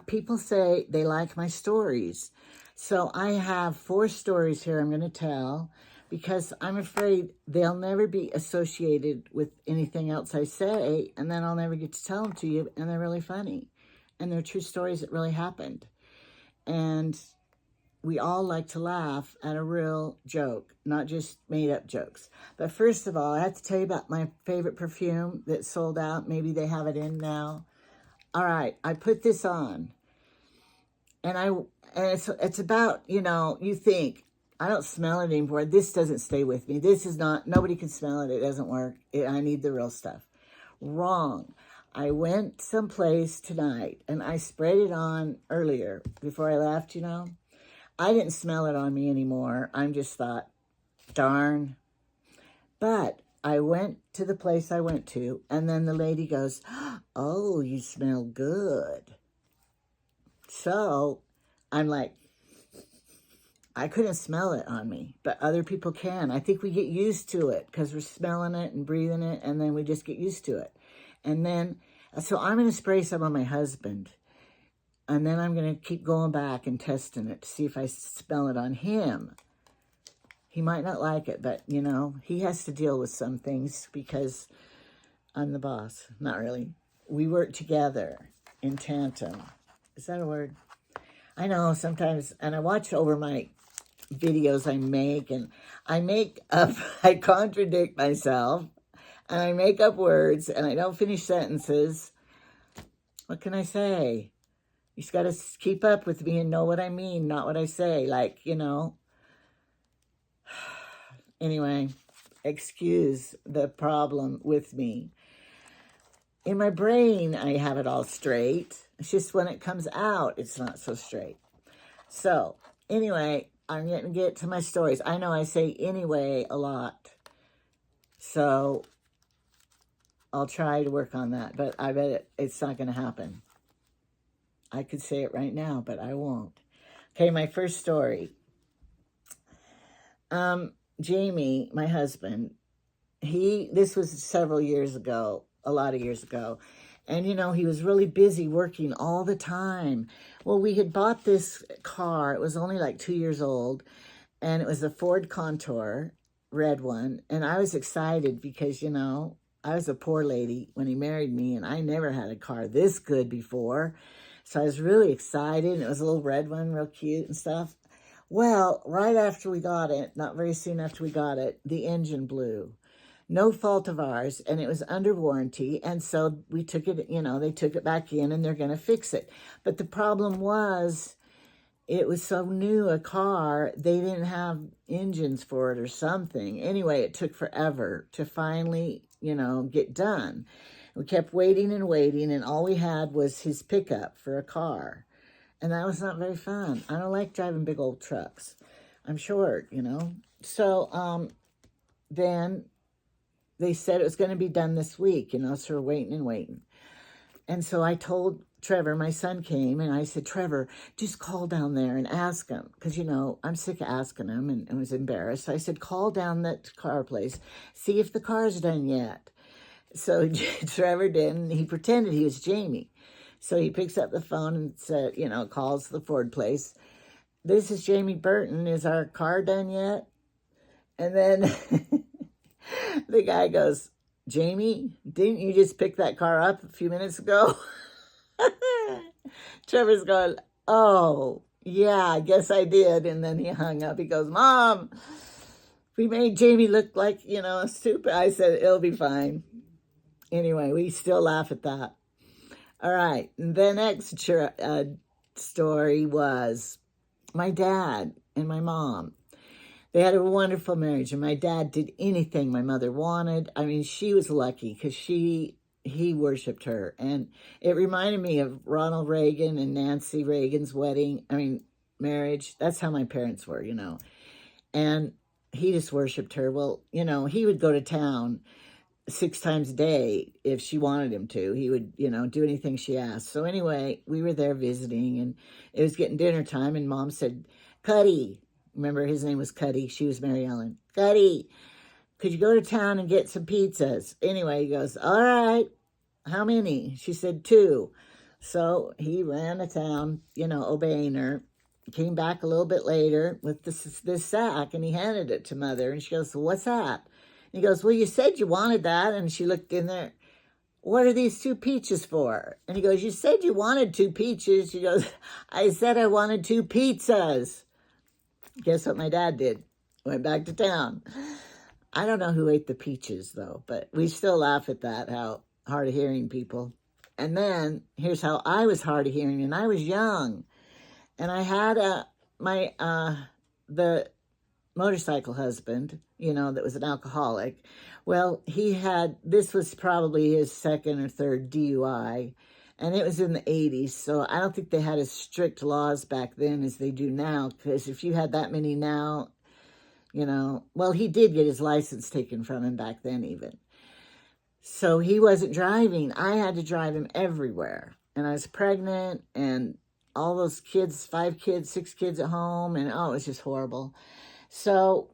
People say they like my stories. So I have 4 stories here I'm going to tell because I'm afraid they'll never be associated with anything else I say, and then I'll never get to tell them to you, and they're really funny. And they're true stories that really happened. And we all like to laugh at a real joke, not just made up jokes. But first of all, I have to tell you about my favorite perfume that sold out. Maybe they have it in now. All right, I put this on, and it's about, you think, I don't smell it anymore. This doesn't stay with me. This is not, nobody can smell it. It doesn't work. I need the real stuff. Wrong. I went someplace tonight and I sprayed it on earlier before I left, I didn't smell it on me anymore. I just thought, darn. But I went to the place I went to, and then the lady goes, oh, you smell good. So I'm like, I couldn't smell it on me, but other people can. I think we get used to it because we're smelling it and breathing it, and then we just get used to it. And then, so I'm going to spray some on my husband, and then I'm going to keep going back and testing it to see if I smell it on him. He might not like it, but, he has to deal with some things because I'm the boss. Not really. We work together in tandem. Is that a word? I know sometimes, and I watch over my videos I make, and I make up, I contradict myself, and I make up words, and I don't finish sentences. What can I say? You just got to keep up with me and know what I mean, not what I say. Anyway, excuse the problem with me. In my brain, I have it all straight. It's just when it comes out, it's not so straight. So, anyway, I'm going to get to my stories. I know I say anyway a lot. So, I'll try to work on that, but I bet it's not going to happen. I could say it right now, but I won't. Okay, my first story. Jamie, my husband, this was several years ago, a lot of years ago. And, he was really busy working all the time. Well, we had bought this car. It was only like 2 years old. And it was a Ford Contour, red one. And I was excited because, I was a poor lady when he married me. And I never had a car this good before. So I was really excited. And it was a little red one, real cute and stuff. Well, right after we got it, not very soon after we got it, the engine blew. No fault of ours, and it was under warranty, and so we took it, they took it back in, and they're going to fix it. But the problem was, it was so new a car, they didn't have engines for it or something. Anyway, it took forever to finally, get done. We kept waiting and waiting, and all we had was his pickup for a car. And that was not very fun. I don't like driving big old trucks. I'm short, So then they said it was going to be done this week, so we're waiting and waiting. And so I told Trevor, my son came, and I said, Trevor, just call down there and ask him. Because, I'm sick of asking him and was embarrassed. So I said, call down that car place, see if the car's done yet. So Trevor did, and he pretended he was Jamie. So he picks up the phone and said, calls the Ford place. This is Jamie Burton. Is our car done yet? And then the guy goes, Jamie, didn't you just pick that car up a few minutes ago? Trevor's going, oh, yeah, I guess I did. And then he hung up. He goes, Mom, we made Jamie look like, stupid. I said, it'll be fine. Anyway, we still laugh at that. All right, the next story was my dad and my mom. They had a wonderful marriage, and my dad did anything my mother wanted. I mean, she was lucky because he worshipped her, and it reminded me of Ronald Reagan and Nancy Reagan's marriage. That's how my parents were, and he just worshipped her. Well, he would go to town 6 times a day if she wanted him to. He would, do anything she asked. So anyway, we were there visiting, and it was getting dinner time, and Mom said, Cuddy, remember his name was Cuddy, she was Mary Ellen, Cuddy, could you go to town and get some pizzas? Anyway, he goes, all right, how many? She said 2. So he ran to town, obeying her. Came back a little bit later with this sack, and he handed it to Mother. And she goes, well, what's that? And he goes, well, you said you wanted that. And she looked in there. What are these 2 peaches for? And he goes, you said you wanted 2 peaches. She goes, I said I wanted 2 pizzas. Guess what my dad did? Went back to town. I don't know who ate the peaches, though, but we still laugh at that, how hard of hearing people. And then here's how I was hard of hearing, and I was young. And I had the motorcycle husband, that was an alcoholic. Well, this was probably his 2nd or 3rd DUI, and it was in the 80s, so I don't think they had as strict laws back then as they do now, because if you had that many now, well, he did get his license taken from him back then even. So he wasn't driving. I had to drive him everywhere, and I was pregnant, and all those kids, 5 kids, 6 kids at home, and it was just horrible. So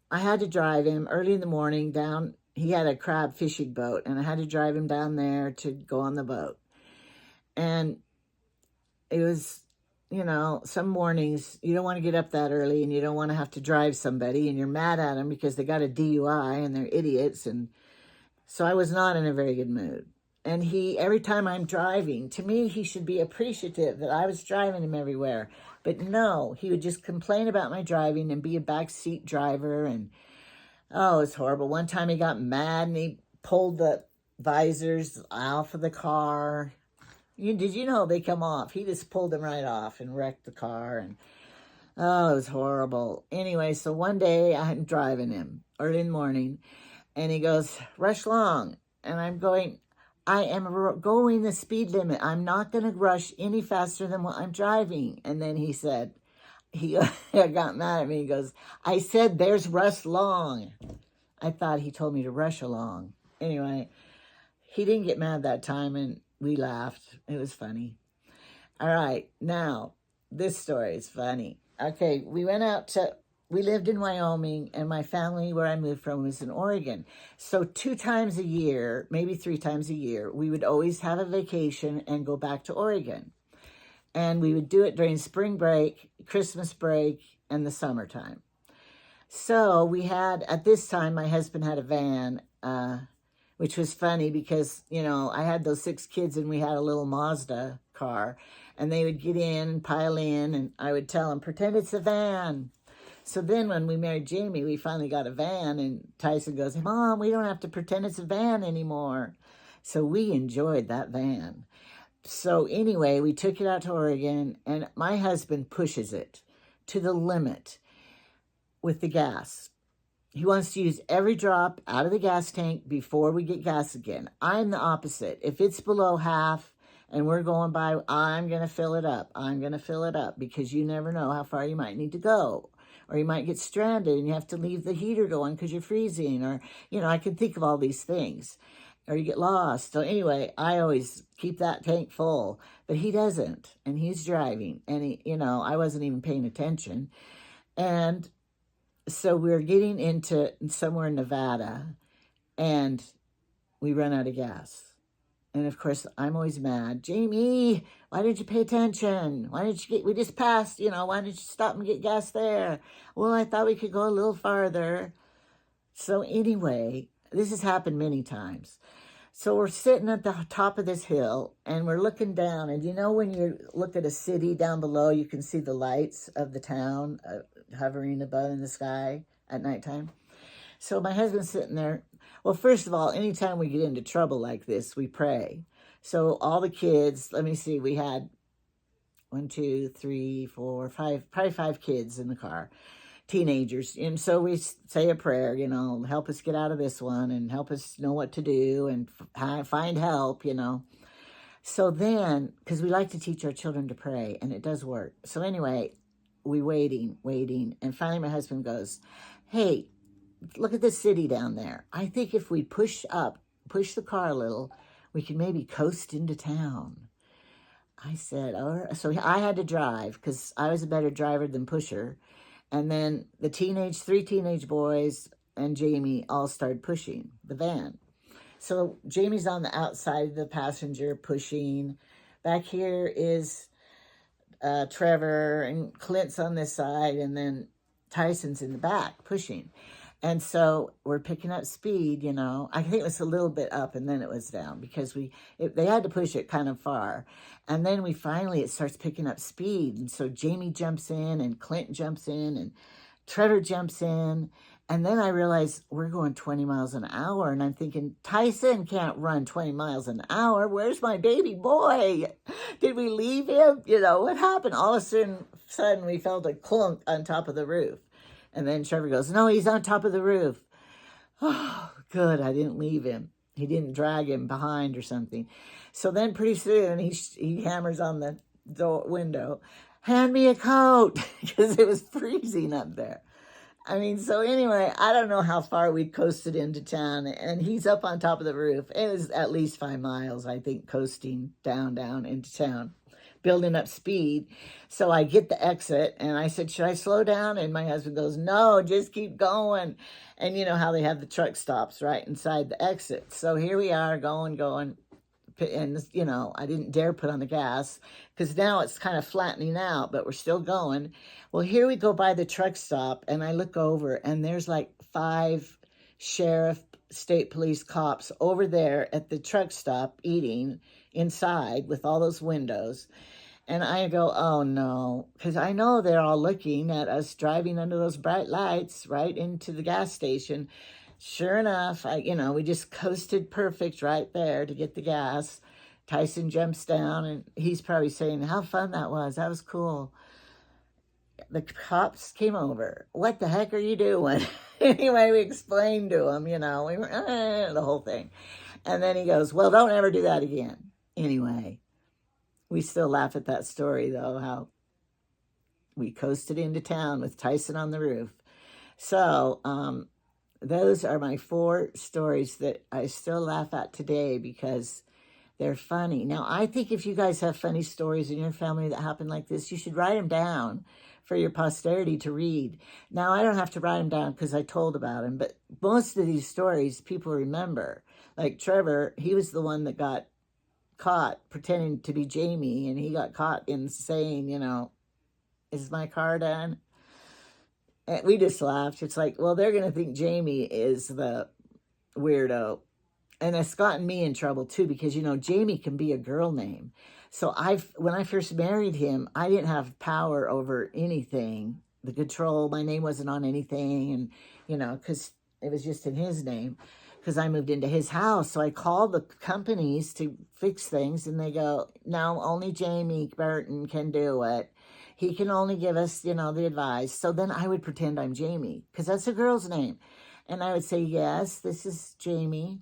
I had to drive him early in the morning down. He had a crab fishing boat, and I had to drive him down there to go on the boat. And it was, some mornings you don't want to get up that early, and you don't want to have to drive somebody, and you're mad at them because they got a DUI and they're idiots. And so I was not in a very good mood. And every time I'm driving, to me, he should be appreciative that I was driving him everywhere. But no, he would just complain about my driving and be a backseat driver. And, it was horrible. One time he got mad and he pulled the visors off of the car. Did you know they come off? He just pulled them right off and wrecked the car. And, it was horrible. Anyway, so one day I'm driving him early in the morning. And he goes, rush long. And I'm going, I am going the speed limit. I'm not going to rush any faster than what I'm driving. And then he said, he got mad at me. He goes, I said, there's rush long. I thought he told me to rush along. Anyway, he didn't get mad that time, and we laughed. It was funny. All right, now, this story is funny. Okay, we lived in Wyoming, and my family, where I moved from, was in Oregon. So 2 times a year, maybe 3 times a year, we would always have a vacation and go back to Oregon. And we would do it during spring break, Christmas break, and the summertime. So at this time, my husband had a van, which was funny because, I had those 6 kids and we had a little Mazda car. And they would get in, pile in, and I would tell them, pretend it's a van. So then when we married Jamie, we finally got a van, and Tyson goes, Mom, we don't have to pretend it's a van anymore. So we enjoyed that van. So anyway, we took it out to Oregon, and my husband pushes it to the limit with the gas. He wants to use every drop out of the gas tank before we get gas again. I'm the opposite. If it's below half and we're going by, I'm going to fill it up. I'm going to fill it up, because you never know how far you might need to go. Or you might get stranded and you have to leave the heater going because you're freezing. Or, I can think of all these things. Or you get lost. So anyway, I always keep that tank full. But he doesn't. And he's driving. And, I wasn't even paying attention. And so we're getting into somewhere in Nevada. And we run out of gas. And of course, I'm always mad. Jamie, why didn't you pay attention? Why didn't you we just passed, why didn't you stop and get gas there? Well, I thought we could go a little farther. So anyway, this has happened many times. So we're sitting at the top of this hill, and we're looking down. And when you look at a city down below, you can see the lights of the town hovering above in the sky at nighttime. So my husband's sitting there. Well, first of all, anytime we get into trouble like this, we pray. So all the kids, let me see, we had 1, 2, 3, 4, 5, probably 5 kids in the car, teenagers. And so we say a prayer, help us get out of this one and help us know what to do and find help, So then, because we like to teach our children to pray, and it does work. So anyway, we waiting. And finally my husband goes, hey, look at the city down there. I think if we push the car a little, we can maybe coast into town. I said, all right. So I had to drive because I was a better driver than pusher. And then the 3 teenage boys and Jamie all started pushing the van. So Jamie's on the outside of the passenger pushing, back here is Trevor, and Clint's on this side, and then Tyson's in the back pushing. And so we're picking up speed, you know. I think it was a little bit up and then it was down because they had to push it kind of far. And then it starts picking up speed. And so Jamie jumps in and Clint jumps in and Trevor jumps in. And then I realize we're going 20 miles an hour. And I'm thinking, Tyson can't run 20 miles an hour. Where's my baby boy? Did we leave him? You know, what happened? All of a sudden we felt a clunk on top of the roof. And then Trevor goes, no, he's on top of the roof. Oh, good. I didn't leave him. He didn't drag him behind or something. So then pretty soon he hammers on the window, hand me a coat, because it was freezing up there. I mean, so anyway, I don't know how far we coasted into town, and he's up on top of the roof. It was at least 5 miles, I think, coasting down into town, building up speed. So I get the exit, and I said, should I slow down? And my husband goes, no, just keep going. And you know how they have the truck stops right inside the exit. So here we are going. And, you know, I didn't dare put on the gas because now it's kind of flattening out, but we're still going. Well, here we go by the truck stop, and I look over, and there's like 5 sheriff, state police cops over there at the truck stop eating inside with all those windows. And I go, oh no, because I know they're all looking at us driving under those bright lights right into the gas station. Sure enough, we just coasted perfect right there to get the gas. Tyson jumps down, and he's probably saying, how fun that was. That was cool. The cops came over. What the heck are you doing? Anyway, we explained to him, we were, the whole thing. And then he goes, well, don't ever do that again. Anyway, we still laugh at that story, though, how we coasted into town with Tyson on the roof. So, those are my 4 stories that I still laugh at today because they're funny. Now, I think if you guys have funny stories in your family that happen like this, you should write them down for your posterity to read. Now, I don't have to write them down because I told about them, but most of these stories people remember. Like Trevor, he was the one that got caught pretending to be Jamie, and he got caught in saying, is my car done? And we just laughed. It's like, well, they're going to think Jamie is the weirdo. And it's gotten me in trouble, too, because, Jamie can be a girl name. So when I first married him, I didn't have power over anything. The control, my name wasn't on anything. And, because it was just in his name, because I moved into his house. So I called the companies to fix things, and they go, no, only Jamie Burton can do it. He can only give us, the advice. So then I would pretend I'm Jamie, because that's a girl's name. And I would say, yes, this is Jamie.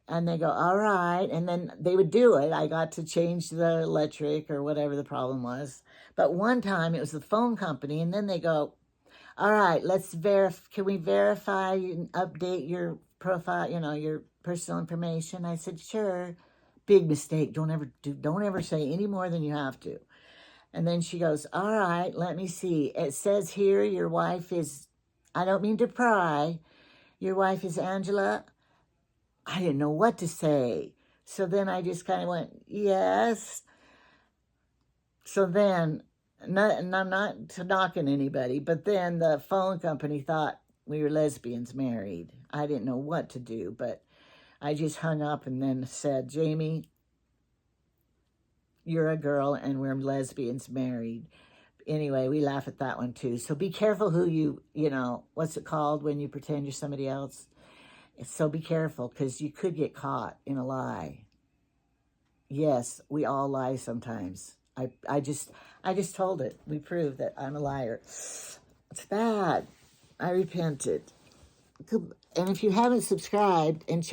And they go, all right. And then they would do it. I got to change the electric or whatever the problem was. But one time it was the phone company. And then they go, all right, can we verify and update your profile, your personal information? I said, sure. Big mistake. Don't ever say any more than you have to. And then she goes, all right, let me see. It says here your wife is, I don't mean to pry, your wife is Angela. I didn't know what to say. So then I just kind of went, yes. So then, and I'm not knocking anybody, but then the phone company thought we were lesbians married. I didn't know what to do, but I just hung up and then said, Jamie, you're a girl and we're lesbians married. Anyway, we laugh at that one too. So be careful who what's it called when you pretend you're somebody else? So be careful, because you could get caught in a lie. Yes, we all lie sometimes. I just told it. We proved that I'm a liar. It's bad. I repented. And if you haven't subscribed, and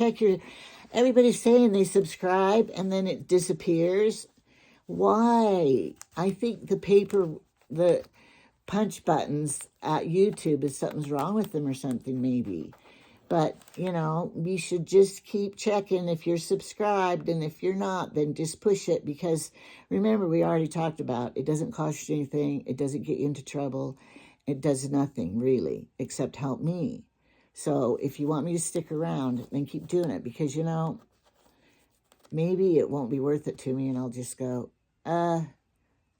everybody's saying they subscribe and then it disappears. Why? I think the punch buttons at YouTube something's wrong with them or something, maybe. But, you should just keep checking if you're subscribed. And if you're not, then just push it. Because remember, we already talked about it doesn't cost you anything. It doesn't get you into trouble. It does nothing, really, except help me. So if you want me to stick around, then keep doing it. Because, maybe it won't be worth it to me, and I'll just go, I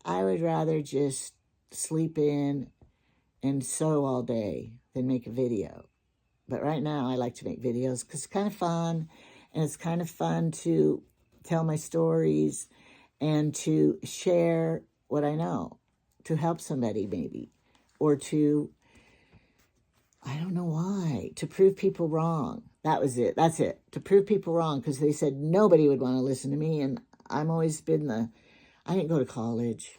would rather just sleep in and sew all day than make a video. But right now I like to make videos because it's kind of fun, and it's kind of fun to tell my stories and to share what I know, to help somebody maybe, or to, I don't know why, to prove people wrong. That was it. That's it. To prove people wrong, because they said nobody would want to listen to me, and I've always been I didn't go to college.